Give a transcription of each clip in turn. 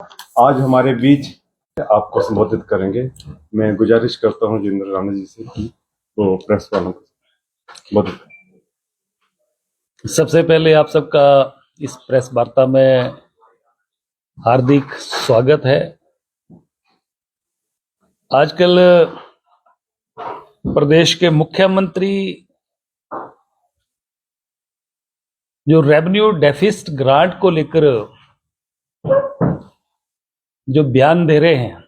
आज हमारे बीच आपको संबोधित करेंगे। मैं गुजारिश करता हूं जितेंद्र राणा जी से कि वो प्रेस वालों को संबोधित करें। सबसे पहले आप सबका इस प्रेस वार्ता में हार्दिक स्वागत है। आजकल प्रदेश के मुख्यमंत्री जो रेवेन्यू डेफिसिट ग्रांट को लेकर जो बयान दे रहे हैं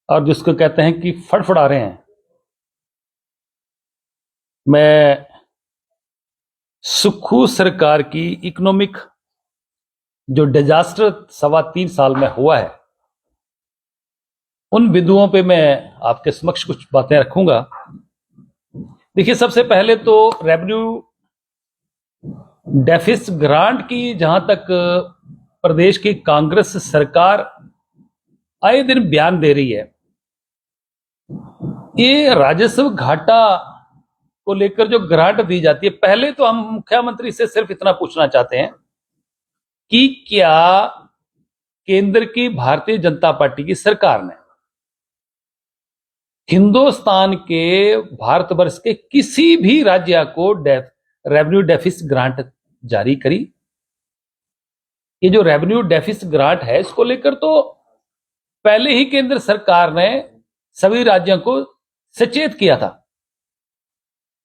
और जिसको कहते हैं कि फड़फड़ा रहे हैं, मैं सुक्खू सरकार की इकोनॉमिक जो डिजास्टर 3.25 साल में हुआ है, उन बिंदुओं पे मैं आपके समक्ष कुछ बातें रखूंगा। देखिए, सबसे पहले तो रेवेन्यू डेफिसिट ग्रांट की जहां तक प्रदेश की कांग्रेस सरकार आए दिन बयान दे रही है, ये राजस्व घाटा को लेकर जो ग्रांट दी जाती है, पहले तो हम मुख्यमंत्री से सिर्फ इतना पूछना चाहते हैं कि क्या केंद्र की भारतीय जनता पार्टी की सरकार ने हिंदुस्तान के भारतवर्ष के किसी भी राज्य को रेवेन्यू डेफिसिट ग्रांट जारी करी? ये जो रेवेन्यू डेफिसिट ग्रांट है, इसको लेकर तो पहले ही केंद्र सरकार ने सभी राज्यों को सचेत किया था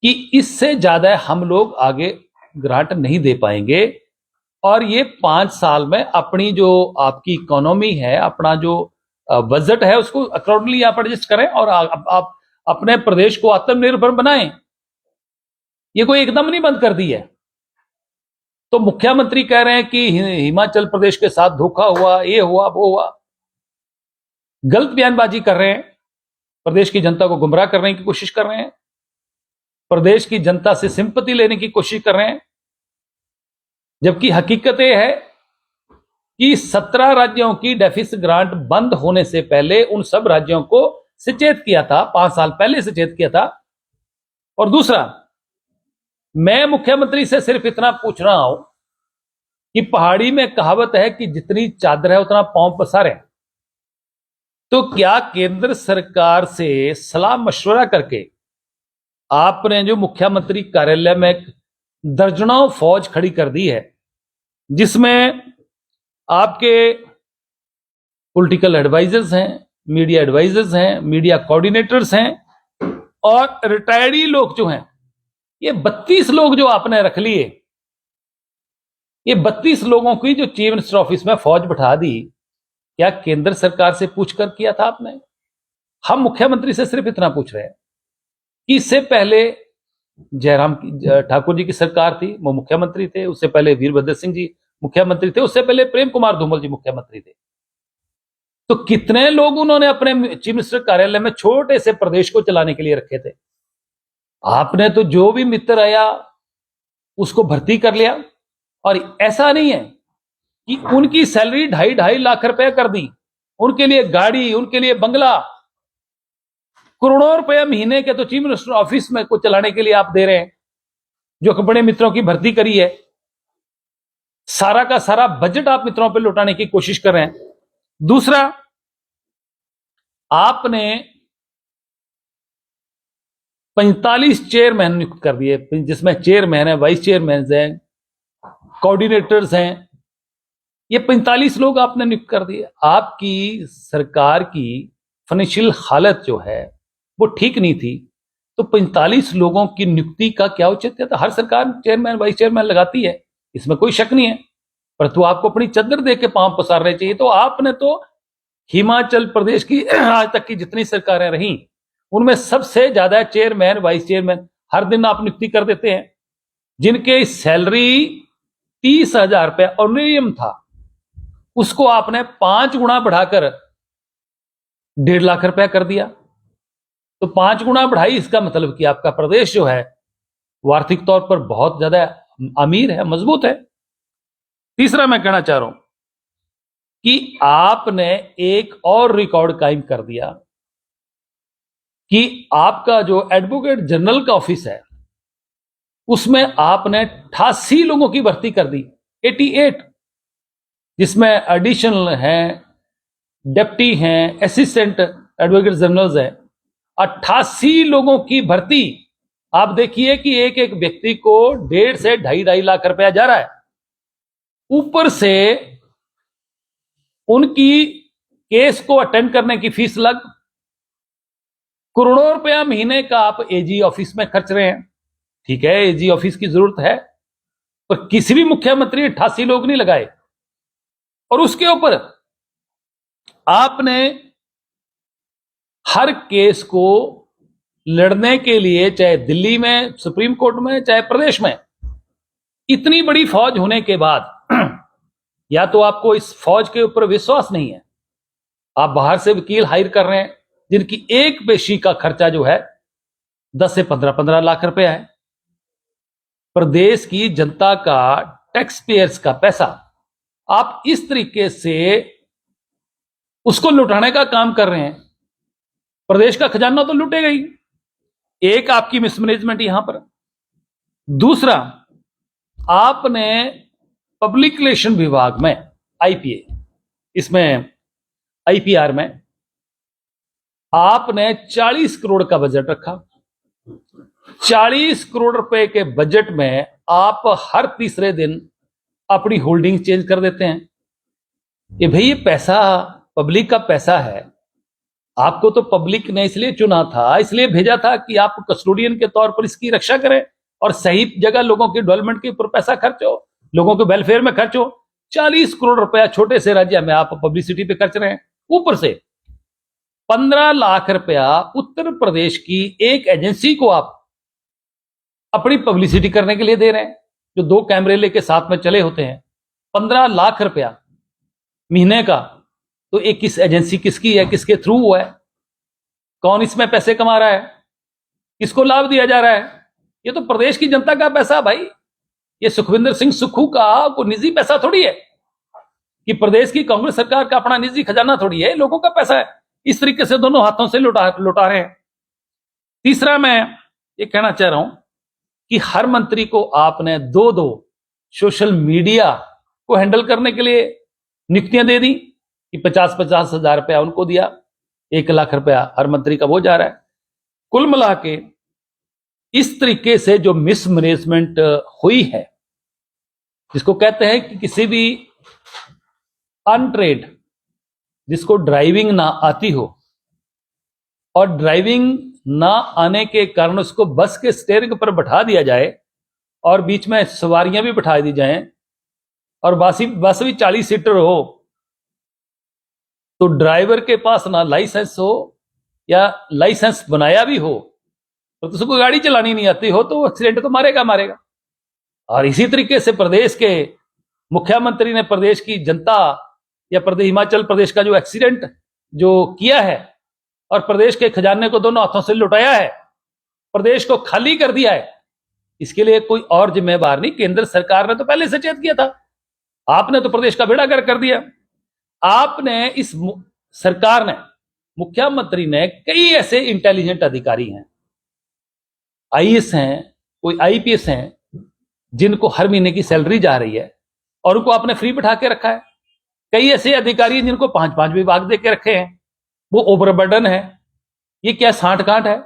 कि इससे ज्यादा हम लोग आगे ग्रांट नहीं दे पाएंगे और ये 5 साल में अपनी जो आपकी इकोनॉमी है, अपना जो बजट है, उसको अकॉर्डिंगली आप एडजस्ट करें और आप अपने प्रदेश को आत्मनिर्भर बनाएं। ये कोई एकदम नहीं बंद कर दी है। तो मुख्यमंत्री कह रहे हैं कि हिमाचल प्रदेश के साथ धोखा हुआ, ये हुआ, वो हुआ। गलत बयानबाजी कर रहे हैं, प्रदेश की जनता को गुमराह करने की कोशिश कर रहे हैं, प्रदेश की जनता से सिंपैथी लेने की कोशिश कर रहे हैं, जबकि हकीकत यह है कि 17 राज्यों की डेफिसिट ग्रांट बंद होने से पहले उन सब राज्यों को सचेत किया था, 5 साल पहले सचेत किया था। और दूसरा, मैं मुख्यमंत्री से सिर्फ इतना पूछ रहा हूं कि पहाड़ी में कहावत है कि जितनी चादर है उतना पांव पसारे। तो क्या केंद्र सरकार से सलाह मशवरा करके आपने जो मुख्यमंत्री कार्यालय में दर्जनों फौज खड़ी कर दी है, जिसमें आपके पॉलिटिकल एडवाइजर्स हैं, मीडिया एडवाइजर्स हैं, मीडिया कोऑर्डिनेटर्स हैं और रिटायर्डी लोग जो हैं, ये 32 लोग जो आपने रख लिए, ये 32 लोगों की जो चीफ मिनिस्टर ऑफिस में फौज बैठा दी, क्या केंद्र सरकार से पूछकर किया था आपने? हम मुख्यमंत्री से सिर्फ इतना पूछ रहे हैं कि इससे पहले जयराम ठाकुर जी की सरकार थी, वो मुख्यमंत्री थे, उससे पहले वीरभद्र सिंह जी मुख्यमंत्री थे, उससे पहले प्रेम कुमार धूमल जी मुख्यमंत्री थे। तो कितने लोग उन्होंने अपने चीफ मिनिस्टर कार्यालय में छोटे से प्रदेश को चलाने के लिए रखे थे? आपने तो जो भी मित्र आया उसको भर्ती कर लिया। और ऐसा नहीं है कि उनकी सैलरी 2.5 लाख रुपए कर दी, उनके लिए गाड़ी, उनके लिए बंगला, करोड़ों रुपए महीने के तो चीफ मिनिस्टर ऑफिस में को चलाने के लिए आप दे रहे हैं, जो बड़े मित्रों की भर्ती करी है। सारा का सारा बजट आप मित्रों पर लौटाने की कोशिश कर रहे हैं। दूसरा, आपने 45 चेयरमैन नियुक्त कर दिए, जिसमें चेयरमैन है, वाइस चेयरमैन हैं, कोऑर्डिनेटर्स हैं। ये 45 लोग आपने नियुक्त कर दिए। आपकी सरकार की फाइनेंशियल हालत जो है वो ठीक नहीं थी, तो 45 लोगों की नियुक्ति का क्या औचित्य था? हर सरकार चेयरमैन वाइस चेयरमैन लगाती है, इसमें कोई शक नहीं है, परंतु आपको अपनी चद्दर देख के पांव पसारने चाहिए। तो आपने तो हिमाचल प्रदेश की आज तक की जितनी सरकारें रही, उनमें सबसे ज्यादा चेयरमैन वाइस चेयरमैन हर दिन आप नियुक्ति कर देते हैं, जिनके सैलरी 30,000 रुपए ऑनरेरियम था, उसको आपने 5 गुना बढ़ाकर 1.5 लाख रुपया कर दिया। तो 5 गुना बढ़ाई, इसका मतलब कि आपका प्रदेश जो है वो आर्थिक तौर पर बहुत ज्यादा अमीर है, मजबूत है। तीसरा, मैं कहना चाह रहा हूं कि आपने एक और रिकॉर्ड कायम कर दिया कि आपका जो एडवोकेट जनरल का ऑफिस है, उसमें आपने 88 लोगों की भर्ती कर दी, 88। जिसमें एडिशनल हैं, डिप्टी हैं, असिस्टेंट एडवोकेट जनरल्स हैं, 88 लोगों की भर्ती। आप देखिए कि एक एक व्यक्ति को 1.5 से 2.5 लाख रुपया जा रहा है। ऊपर से उनकी केस को अटेंड करने की फीस लग करोड़ों रुपया महीने का आप एजी ऑफिस में खर्च रहे हैं। ठीक है, एजी ऑफिस की जरूरत है, पर किसी भी मुख्यमंत्री 88 लोग नहीं लगाए। और उसके ऊपर आपने हर केस को लड़ने के लिए, चाहे दिल्ली में सुप्रीम कोर्ट में, चाहे प्रदेश में, इतनी बड़ी फौज होने के बाद या तो आपको इस फौज के ऊपर विश्वास नहीं है, आप बाहर से वकील हायर कर रहे हैं जिनकी एक पेशी का खर्चा जो है 10 से 15 लाख रुपया है। प्रदेश की जनता का, टैक्स पेयर्स का पैसा आप इस तरीके से उसको लुटाने का काम कर रहे हैं। प्रदेश का खजाना तो लुटेगा ही। एक आपकी मिसमैनेजमेंट यहां पर, दूसरा आपने पब्लिक रिलेशन विभाग में, आईपीए, इसमें आईपीआर में आपने 40 करोड़ का बजट रखा। 40 करोड़ रुपए के बजट में आप हर तीसरे दिन अपनी होल्डिंग चेंज कर देते हैं। ये भाई, ये पैसा पब्लिक का पैसा है। आपको तो पब्लिक ने इसलिए चुना था, इसलिए भेजा था कि आप कस्टोडियन के तौर पर इसकी रक्षा करें और सही जगह लोगों की डेवलपमेंट के ऊपर पैसा खर्च हो, लोगों के वेलफेयर में खर्च हो। 40 करोड़ रुपया छोटे से राज्य में आप पब्लिसिटी पे खर्च रहे हैं। ऊपर से 15 लाख रुपया उत्तर प्रदेश की एक एजेंसी को आप अपनी पब्लिसिटी करने के लिए दे रहे हैं, जो 2 कैमरे लेके साथ में चले होते हैं। 15 लाख रुपया महीने का, तो एक किस एजेंसी किसकी है, किसके थ्रू हुआ है, कौन इसमें पैसे कमा रहा है, किसको लाभ दिया जा रहा है? ये तो प्रदेश की जनता का पैसा भाई। ये सुखविंदर सिंह सुक्खू का कोई निजी पैसा थोड़ी है कि प्रदेश की कांग्रेस सरकार का अपना निजी खजाना थोड़ी है, लोगों का पैसा है। इस तरीके से दोनों हाथों से लुटा रहे हैं। तीसरा, मैं ये कहना चाह रहा हूं कि हर मंत्री को आपने 2 सोशल मीडिया को हैंडल करने के लिए नियुक्तियां दे दी कि 50-50 हजार रुपया उनको दिया, 1 लाख रुपया हर मंत्री का वो जा रहा है। कुल मिला के इस तरीके से जो मिसमैनेजमेंट हुई है, जिसको कहते हैं कि किसी भी अनट्रेड, जिसको ड्राइविंग ना आती हो और ड्राइविंग ना आने के कारण उसको बस के स्टीयरिंग पर बैठा दिया जाए और बीच में सवारियां भी बैठा दी जाएं और बस भी 40 सीटर हो, तो ड्राइवर के पास ना लाइसेंस हो या लाइसेंस बनाया भी हो तो उसको गाड़ी चलानी नहीं आती हो, तो एक्सीडेंट तो मारेगा। और इसी तरीके से प्रदेश के मुख्यमंत्री ने प्रदेश की जनता या हिमाचल प्रदेश का जो एक्सीडेंट जो किया है और प्रदेश के खजाने को दोनों हाथों से लुटाया है, प्रदेश को खाली कर दिया है, इसके लिए कोई और जिम्मेवार नहीं। केंद्र सरकार ने तो पहले सचेत किया था, आपने तो प्रदेश का बेड़ा गर्क कर दिया। आपने इस सरकार ने, मुख्यमंत्री ने, कई ऐसे इंटेलिजेंट अधिकारी हैं, आईएएस हैं, कोई आईपीएस हैं, जिनको हर महीने की सैलरी जा रही है और उनको आपने फ्री बैठा के रखा है। कई ऐसे अधिकारी हैं जिनको 5-5 विभाग दे के रखे हैं, वो ओवरबर्डन है। ये क्या सांठ-गांठ है?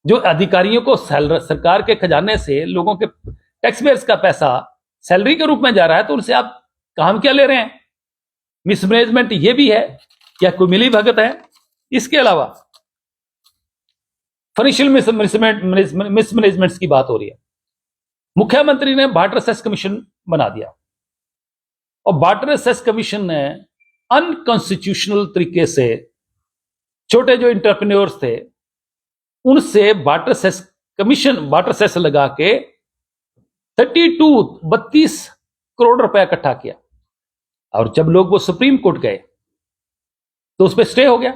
जो अधिकारियों को सरकार के खजाने से लोगों के टैक्स पेयर्स का पैसा सैलरी के रूप में जा रहा है, तो उनसे आप काम क्या ले रहे हैं? मिसमैनेजमेंट ये भी है या कोई मिली भगत है? इसके अलावा फाइनेंशियल मिसमैनेजमेंट्स की बात हो रही है। मुख्यमंत्री ने वाटर सेस कमीशन बना दिया और वाटर सेस कमीशन ने अनकॉन्स्टिट्यूशनल तरीके से छोटे जो इंटरप्रेन्योर्स थे उनसे वाटर सेस लगा के 32 करोड़ रुपया इकट्ठा किया। और जब लोग वो सुप्रीम कोर्ट गए तो उस पर स्टे हो गया।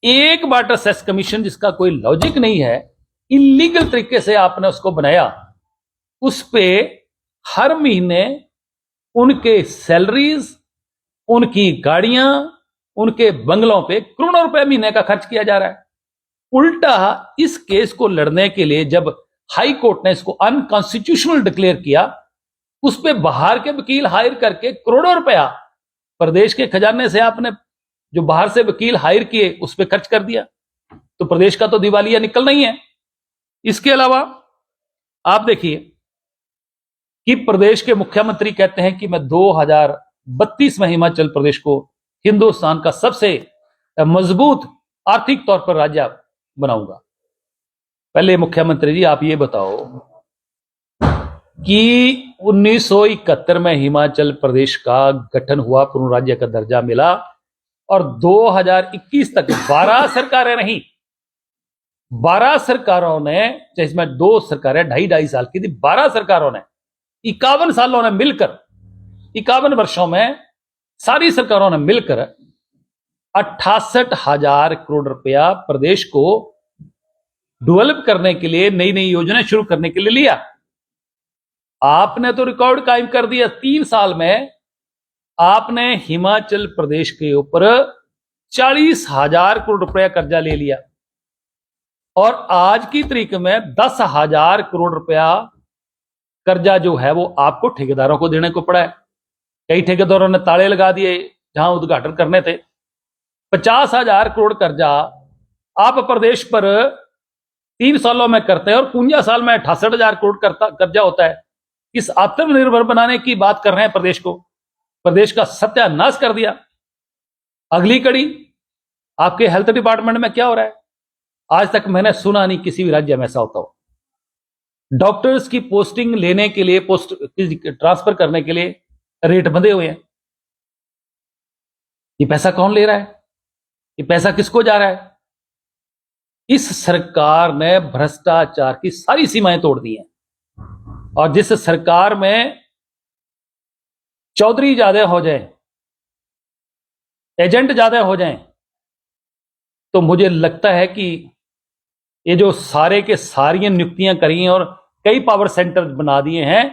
एक वाटर सेस कमीशन जिसका कोई लॉजिक नहीं है, इलीगल तरीके से आपने उसको बनाया, उस पे हर महीने उनके सैलरीज, उनकी गाड़ियां, उनके बंगलों पे करोड़ों रुपए महीने का खर्च किया जा रहा है। उल्टा इस केस को लड़ने के लिए जब हाई कोर्ट ने इसको अनकॉन्स्टिट्यूशनल डिक्लेयर किया, उस पे बाहर के वकील हायर करके करोड़ों रुपया प्रदेश के खजाने से आपने जो बाहर से वकील हायर किए उस पे खर्च कर दिया, तो प्रदेश का तो दिवालिया निकलना ही है। इसके अलावा आप देखिए कि प्रदेश के मुख्यमंत्री कहते हैं कि मैं 2032 में हिमाचल प्रदेश को हिंदुस्तान का सबसे मजबूत आर्थिक तौर पर राज्य बनाऊंगा। पहले मुख्यमंत्री जी आप ये बताओ कि 1971 में हिमाचल प्रदेश का गठन हुआ, पूर्ण राज्य का दर्जा मिला, और 2021 तक 12 सरकारें नहीं, 12 सरकारों ने, जिसमें 2 सरकारें 2.5 साल की थी, 12 सरकारों ने 51 सालों ने मिलकर, 51 वर्षों में सारी सरकारों ने मिलकर 68,000 करोड़ रुपया प्रदेश को डेवलप करने के लिए, नई नई योजनाएं शुरू करने के लिए लिया। आपने तो रिकॉर्ड कायम कर दिया। 3 साल में आपने हिमाचल प्रदेश के ऊपर 40,000 करोड़ रुपया कर्जा ले लिया, और आज की तारीख में 10,000 करोड़ रुपया कर्जा जो है वो आपको ठेकेदारों को देने को पड़ा है। कई ठेकेदारों ने ताले लगा दिए जहां उद्घाटन करने थे। 50,000 करोड़ कर्जा आप प्रदेश पर 3 सालों में करते हैं, और 51 साल में 68,000 करोड़ कर्जा होता है। इस आत्मनिर्भर बनाने की बात कर रहे हैं प्रदेश को, प्रदेश का सत्यानाश कर दिया। अगली कड़ी आपके हेल्थ डिपार्टमेंट में क्या हो रहा है? आज तक मैंने सुना नहीं किसी भी राज्य में ऐसा होता हो। डॉक्टर्स की पोस्टिंग लेने के लिए, पोस्ट ट्रांसफर करने के लिए रेट बंधे हुए हैं। ये पैसा कौन ले रहा है? ये पैसा किसको जा रहा है? इस सरकार ने भ्रष्टाचार की सारी सीमाएं तोड़ दी हैं, और जिस सरकार में चौधरी ज्यादा हो जाए, एजेंट ज्यादा हो जाएं, तो मुझे लगता है कि ये जो सारे के सारी नियुक्तियां करी हैं और कई पावर सेंटर बना दिए हैं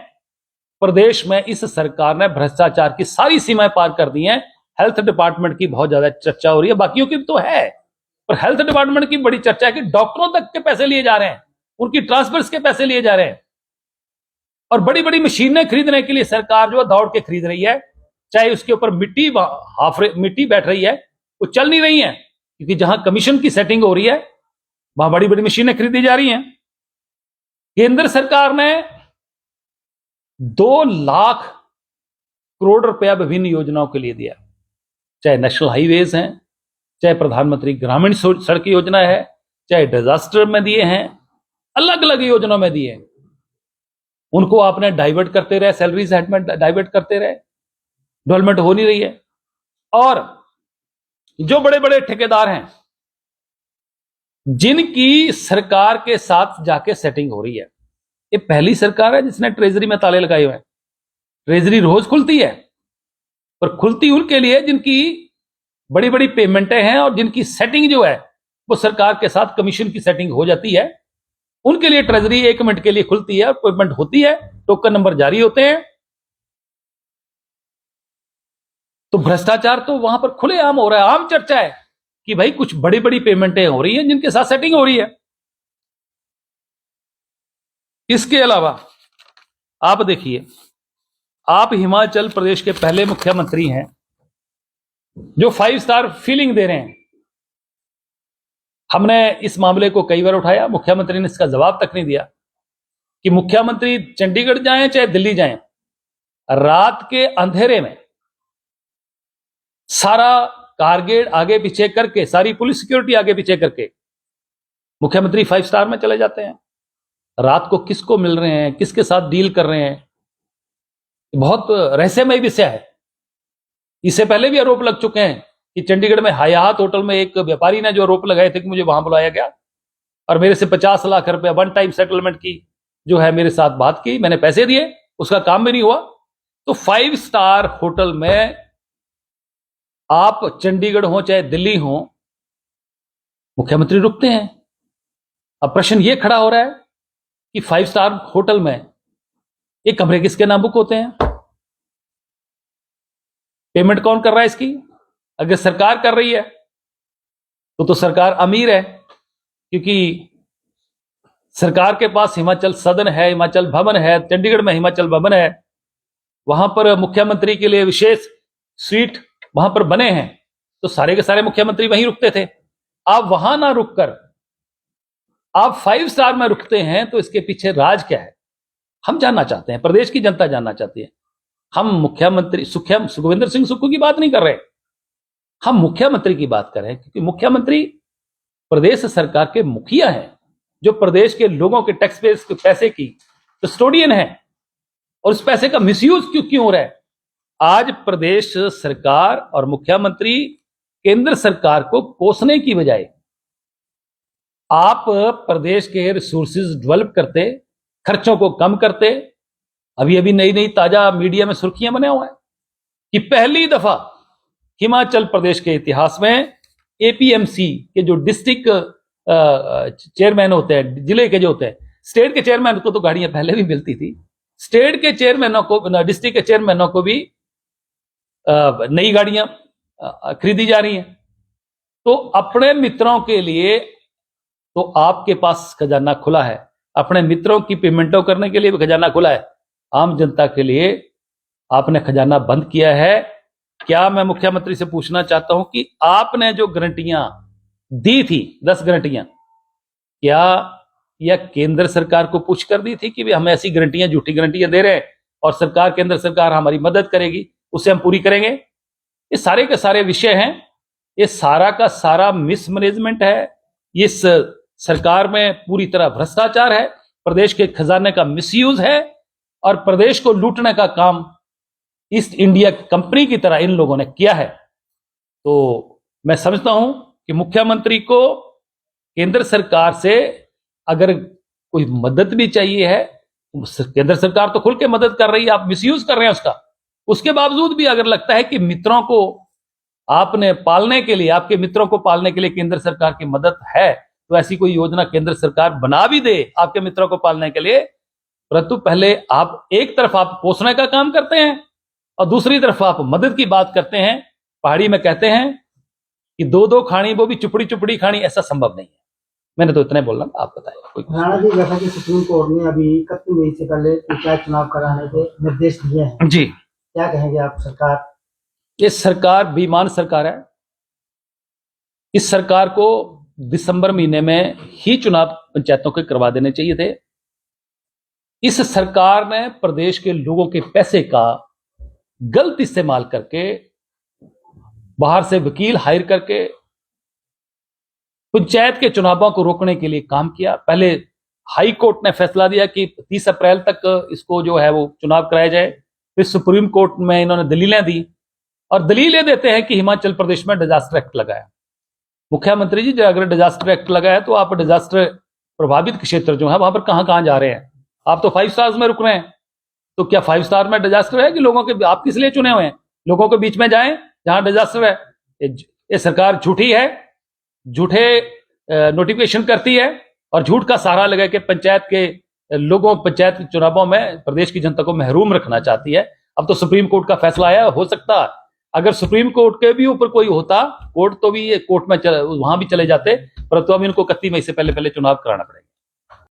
प्रदेश में, इस सरकार ने भ्रष्टाचार की सारी सीमाएं पार कर दी हैं। हेल्थ डिपार्टमेंट की बहुत ज्यादा चर्चा हो रही है, बाकियों की तो है, पर हेल्थ डिपार्टमेंट की बड़ी चर्चा है कि डॉक्टरों तक के पैसे लिए जा रहे हैं, उनकी ट्रांसफर्स के पैसे लिए जा रहे हैं, और बड़ी बड़ी मशीनें खरीदने के लिए सरकार जो है दौड़ के खरीद रही है। चाहे उसके ऊपर मिट्टी बैठ रही है, वो चल नहीं रही है, क्योंकि जहां कमीशन की सेटिंग हो रही है वहां बड़ी बड़ी मशीनें खरीदी जा रही हैं। केंद्र सरकार ने 2 लाख करोड़ रुपया विभिन्न योजनाओं के लिए दिया, चाहे नेशनल हाईवेज हैं, चाहे प्रधानमंत्री ग्रामीण सड़क योजना है, चाहे डिजास्टर में दिए हैं, अलग अलग योजनाओं में दिए हैं। उनको आपने डाइवर्ट करते रहे, सैलरी सेटमेंट डाइवर्ट करते रहे, डेवलपमेंट हो नहीं रही है। और जो बड़े बड़े ठेकेदार हैं जिनकी सरकार के साथ जाके सेटिंग हो रही है, ये पहली सरकार है जिसने ट्रेजरी में ताले लगाए हुए हैं। ट्रेजरी रोज खुलती है, पर खुलती उनके लिए जिनकी बड़ी बड़ी पेमेंटें हैं और जिनकी सेटिंग जो है वो सरकार के साथ कमीशन की सेटिंग हो जाती है। उनके लिए ट्रेजरी 1 मिनट के लिए खुलती है, पेमेंट होती है, टोकन नंबर जारी होते हैं। तो भ्रष्टाचार तो वहां पर खुलेआम हो रहा है। आम चर्चा है कि भाई कुछ बड़ी बड़ी पेमेंटें हो रही हैं जिनके साथ सेटिंग हो रही है। इसके अलावा आप देखिए, आप हिमाचल प्रदेश के पहले मुख्यमंत्री हैं जो 5 स्टार फीलिंग दे रहे हैं। हमने इस मामले को कई बार उठाया, मुख्यमंत्री ने इसका जवाब तक नहीं दिया कि मुख्यमंत्री चंडीगढ़ जाएं चाहे दिल्ली जाएं, रात के अंधेरे में सारा कारगेट आगे पीछे करके, सारी पुलिस सिक्योरिटी आगे पीछे करके मुख्यमंत्री 5 स्टार में चले जाते हैं। रात को किसको मिल रहे हैं, किसके साथ डील कर रहे हैं, बहुत रहस्यमय विषय है। इससे पहले भी आरोप लग चुके हैं कि चंडीगढ़ में हयात होटल में एक व्यापारी ने जो आरोप लगाए थे कि मुझे वहां बुलाया गया और मेरे से 50 लाख रुपया वन टाइम सेटलमेंट की जो है मेरे साथ बात की, मैंने पैसे दिए, उसका काम भी नहीं हुआ। तो 5 स्टार होटल में आप चंडीगढ़ हो चाहे दिल्ली हो, मुख्यमंत्री रुकते हैं। अब प्रश्न यह खड़ा हो रहा है कि 5 स्टार होटल में ये कमरे किसके नाम बुक होते हैं? पेमेंट कौन कर रहा है इसकी? अगर सरकार कर रही है तो सरकार अमीर है, क्योंकि सरकार के पास हिमाचल सदन है, हिमाचल भवन है, चंडीगढ़ में हिमाचल भवन है, वहां पर मुख्यमंत्री के लिए विशेष सीट वहां पर बने हैं, तो सारे के सारे मुख्यमंत्री वहीं रुकते थे। आप वहां ना रुककर आप 5 स्टार में रुकते हैं, तो इसके पीछे राज क्या है हम जानना चाहते हैं, प्रदेश की जनता जानना चाहती है। हम मुख्यमंत्री सुखविंदर सिंह सुक्खू की बात नहीं कर रहे, हम मुख्यमंत्री की बात कर रहे हैं, क्योंकि मुख्यमंत्री प्रदेश सरकार के मुखिया हैं, जो प्रदेश के लोगों के टैक्स पेयर्स के पैसे की कस्टोडियन है, और उस पैसे का मिसयूज क्यों हो रहा है। आज प्रदेश सरकार और मुख्यमंत्री केंद्र सरकार को कोसने की बजाय आप प्रदेश के रिसोर्सेज डेवलप करते, खर्चों को कम करते। अभी अभी नई ताजा मीडिया में सुर्खियां बने हुए हैं कि पहली दफा हिमाचल प्रदेश के इतिहास में एपीएमसी के जो डिस्ट्रिक्ट चेयरमैन होते हैं, जिले के जो होते हैं, स्टेट के चेयरमैन को तो गाड़ियां पहले भी मिलती थी, स्टेट के चेयरमैनों को, डिस्ट्रिक्ट के चेयरमैनों को भी नई गाड़ियां खरीदी जा रही हैं। तो अपने मित्रों के लिए तो आपके पास खजाना खुला है, अपने मित्रों की पेमेंटों करने के लिए भी खजाना खुला है, आम जनता के लिए आपने खजाना बंद किया है। क्या मैं मुख्यमंत्री से पूछना चाहता हूं कि आपने जो गारंटियां दी थी, 10 गारंटियां, क्या यह केंद्र सरकार को पूछ कर दी थी कि हम ऐसी गारंटियां, झूठी गारंटियां दे रहे हैं और सरकार, केंद्र सरकार हमारी मदद करेगी, उसे हम पूरी करेंगे? ये सारे के सारे विषय हैं, ये सारा का सारा मिसमैनेजमेंट है, इस सरकार में पूरी तरह भ्रष्टाचार है, प्रदेश के खजाने का मिसयूज है, और प्रदेश को लूटने का काम ईस्ट इंडिया कंपनी की तरह इन लोगों ने किया है। तो मैं समझता हूं कि मुख्यमंत्री को केंद्र सरकार से अगर कोई मदद भी चाहिए है, केंद्र सरकार तो खुल के मदद कर रही है, आप मिसयूज कर रहे हैं उसका, उसके बावजूद भी अगर लगता है कि मित्रों को आपने पालने के लिए, आपके मित्रों को पालने के लिए केंद्र सरकार की मदद है, तो ऐसी कोई योजना केंद्र सरकार बना भी दे आपके मित्रों को पालने के लिए। परंतु पहले आप एक तरफ आप पोसने का काम करते हैं और दूसरी तरफ आप मदद की बात करते हैं। पहाड़ी में कहते हैं कि 2-2 खानी, वो भी चुपड़ी चुपड़ी खानी, ऐसा संभव नहीं है। मैंने तो इतने बोलना, आप बताइए। राणा जी, जैसा कि सुप्रीम कोर्ट ने अभी 31 मई से पहले पंचायत चुनाव कराने के निर्देश दिए हैं जी, क्या कहेंगे आप? सरकार, ये सरकार बेईमान सरकार है। इस सरकार को दिसंबर महीने में ही चुनाव पंचायतों के करवा देने चाहिए थे। इस सरकार ने प्रदेश के लोगों के पैसे का गलत इस्तेमाल करके, बाहर से वकील हायर करके पंचायत के चुनावों को रोकने के लिए काम किया। पहले हाई कोर्ट ने फैसला दिया कि 30 अप्रैल तक इसको जो है वो चुनाव कराया जाए, फिर सुप्रीम कोर्ट में इन्होंने दलीलें दी, और दलीलें देते हैं कि हिमाचल प्रदेश में डिजास्टर एक्ट लगाया। मुख्यमंत्री जी, अगर डिजास्टर एक्ट लगाया तो आप डिजास्टर प्रभावित क्षेत्र जो है वहां पर कहां जा रहे हैं? आप तो 5 स्टार्स में रुक रहे हैं, तो क्या 5 स्टार में डिजास्टर है कि लोगों के, आप किस लिए चुने हुए हैं? लोगों के बीच में जाएं जहां डिजास्टर है। ये सरकार झूठी है, झूठे नोटिफिकेशन करती है और झूठ का सहारा लगा के पंचायत के लोगों, पंचायत चुनावों में प्रदेश की जनता को महरूम रखना चाहती है। अब तो सुप्रीम कोर्ट का फैसला आया, हो सकता अगर सुप्रीम कोर्ट के भी ऊपर कोई होता, कोर्ट तो भी ये कोर्ट में वहां भी चले जाते, परंतु अब इनको 31 मई से पहले चुनाव कराना पड़ेगा।